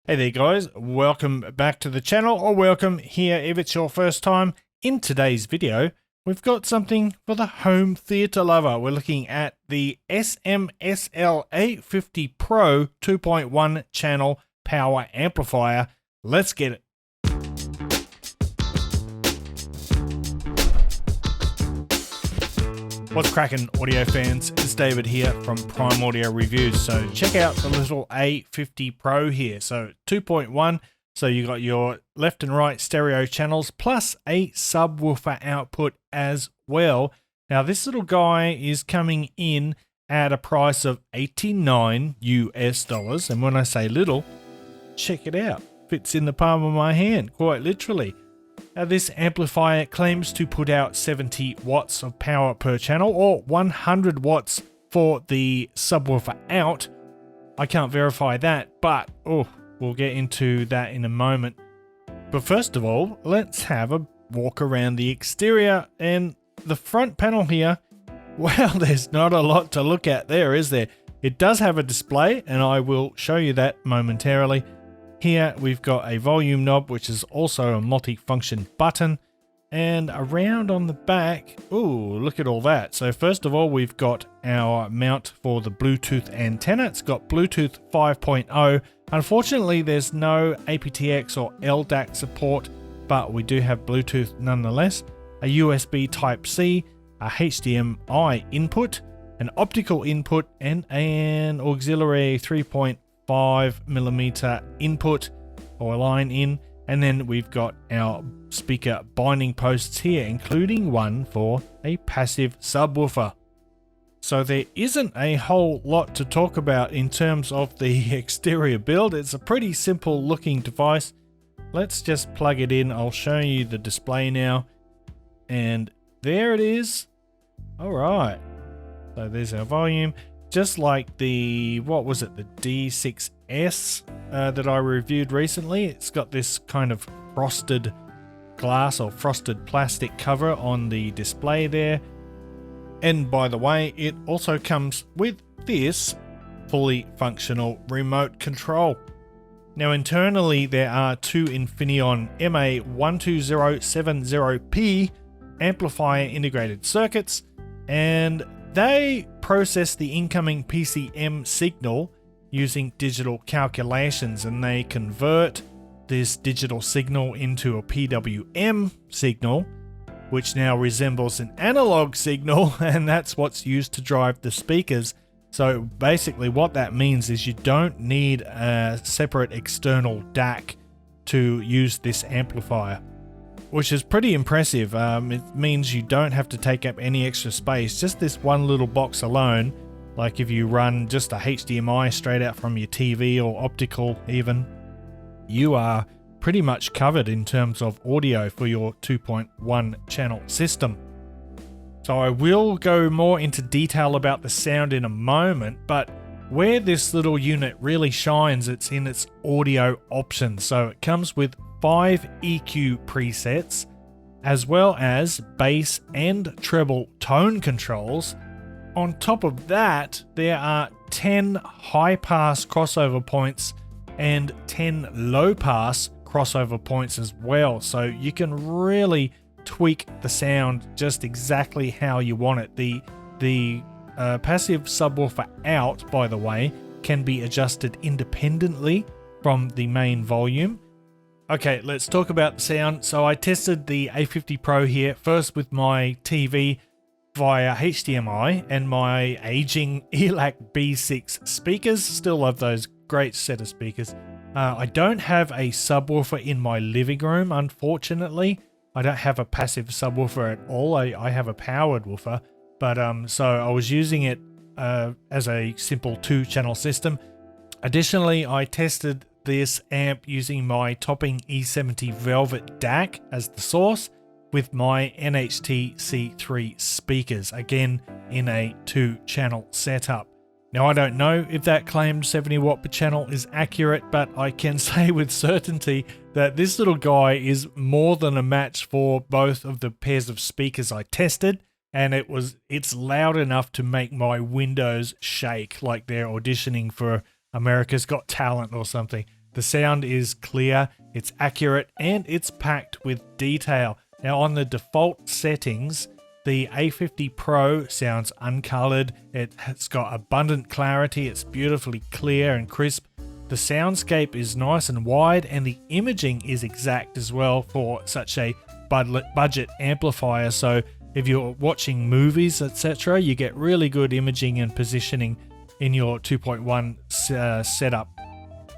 Hey there guys, welcome back to the channel, or welcome here if it's your first time. In today's video, we've got something for the home theater lover. We're looking at the SMSL A50 Pro 2.1 channel power amplifier. Let's get it. What's cracking, audio fans? It's David here from Prime Audio Reviews. So check out the little A50 Pro here. So 2.1, so you got your left and right stereo channels plus a subwoofer output as well. Now this little guy is coming in at a price of $89 US. And when I say little, check it out. Fits in the palm of my hand, quite literally. Now this amplifier claims to put out 70 watts of power per channel, or 100 watts for the subwoofer out. I can't verify that, but we'll get into that in a moment. But first of all, let's have a walk around the exterior and the front panel here. Well, there's not a lot to look at there, is there? It does have a display, and I will show you that momentarily. Here we've got a volume knob, which is also a multi-function button, and around on the back, look at all that. So first of all, we've got our mount for the Bluetooth antenna. It's got Bluetooth 5.0. Unfortunately, there's no aptX or LDAC support, but we do have Bluetooth nonetheless. A USB Type-C, a HDMI input, an optical input, and an auxiliary 3.5mm input or line in, and then we've got our speaker binding posts here, including one for a passive subwoofer. So there isn't a whole lot to talk about in terms of the exterior build. It's a pretty simple looking device. Let's just plug it in. I'll show you the display now, and there it is. All right, so there's our volume. Just like the, what was it, the D6S that I reviewed recently. It's got this kind of frosted glass or frosted plastic cover on the display there. And by the way, it also comes with this fully functional remote control. Now internally there are two Infineon MA12070P amplifier integrated circuits, and they process the incoming PCM signal using digital calculations, and they convert this digital signal into a PWM signal, which now resembles an analog signal, and that's what's used to drive the speakers. So basically what that means is you don't need a separate external DAC to use this amplifier, which is pretty impressive. It means you don't have to take up any extra space. Just this one little box alone, like if you run just a HDMI straight out from your TV or optical even, you are pretty much covered in terms of audio for your 2.1 channel system. So I will go more into detail about the sound in a moment, but where this little unit really shines, it's in its audio options. So it comes with 5 EQ presets, as well as bass and treble tone controls. On top of that, there are 10 high pass crossover points and 10 low pass crossover points as well. So you can really tweak the sound just exactly how you want it. The passive subwoofer out, by the way, can be adjusted independently from the main volume. Okay, let's talk about the sound. So I tested the A50 Pro here first with my TV via HDMI and my aging ELAC B6 speakers. Still love those, great set of speakers. I don't have a subwoofer in my living room, unfortunately. I don't have a passive subwoofer at all. I have a powered woofer, but so I was using it as a simple 2-channel system. Additionally, I tested this amp using my Topping E70 Velvet DAC as the source with my NHT C3 speakers, again in a 2-channel setup. Now I don't know if that claimed 70 watt per channel is accurate, but I can say with certainty that this little guy is more than a match for both of the pairs of speakers I tested, and it's loud enough to make my windows shake like they're auditioning for America's Got Talent or something. The sound is clear, it's accurate, and it's packed with detail. Now on the default settings, the A50 Pro sounds uncolored, it's got abundant clarity, it's beautifully clear and crisp. The soundscape is nice and wide, and the imaging is exact as well for such a budget amplifier. So if you're watching movies, etc., you get really good imaging and positioning in your 2.1 setup.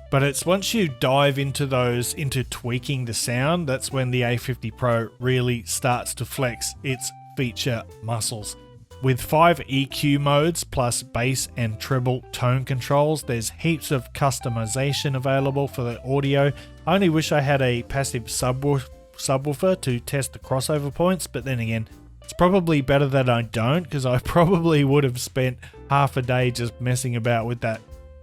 But it's once you dive into tweaking the sound, that's when the A50 Pro really starts to flex its feature muscles. With 5 EQ modes plus bass and treble tone controls, there's heaps of customization available for the audio. I only wish I had a passive subwoofer to test the crossover points, but then again, it's probably better that I don't, because I probably would have spent half a day just messing about with that.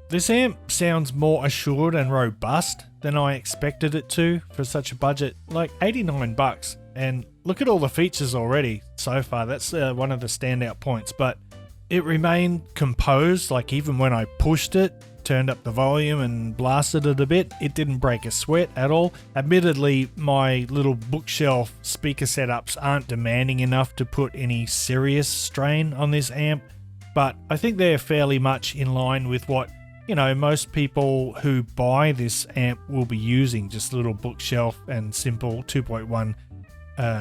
This amp sounds more assured and robust than I expected it to for such a budget, like 89 bucks. And look at all the features already so far. That's one of the standout points, but it remained composed. Like even when I pushed it, turned up the volume and blasted it a bit, it didn't break a sweat at all. Admittedly, my little bookshelf speaker setups aren't demanding enough to put any serious strain on this amp, but I think they're fairly much in line with what most people who buy this amp will be using, just little bookshelf and simple 2.1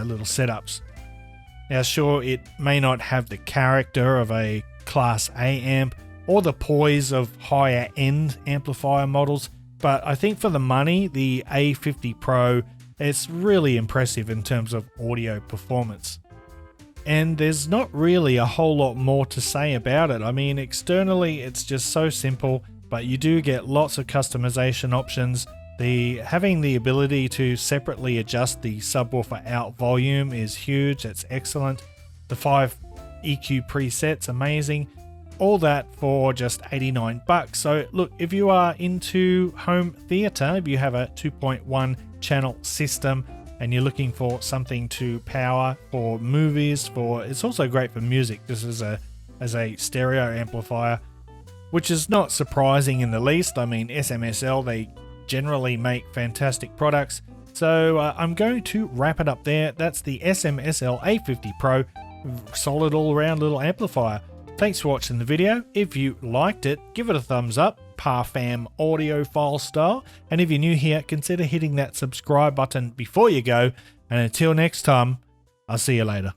little setups. Now sure, it may not have the character of a Class A amp or the poise of higher end amplifier models, but I think for the money, the A50 Pro, it's really impressive in terms of audio performance. And there's not really a whole lot more to say about it. I mean, externally it's just so simple, but you do get lots of customization options. Having the ability to separately adjust the subwoofer out volume is huge. That's excellent. The 5 EQ presets, amazing. All that for just 89 bucks. So look, if you are into home theater, if you have a 2.1 channel system and you're looking for something to power for movies, it's also great for music. This is as a stereo amplifier, which is not surprising in the least. I mean, SMSL, they generally make fantastic products. So I'm going to wrap it up there. That's the SMSL A50 Pro, solid all-around little amplifier. Thanks for watching the video. If you liked it, give it a thumbs up, Parfam audiophile style. And if you're new here, consider hitting that subscribe button before you go. And until next time, I'll see you later.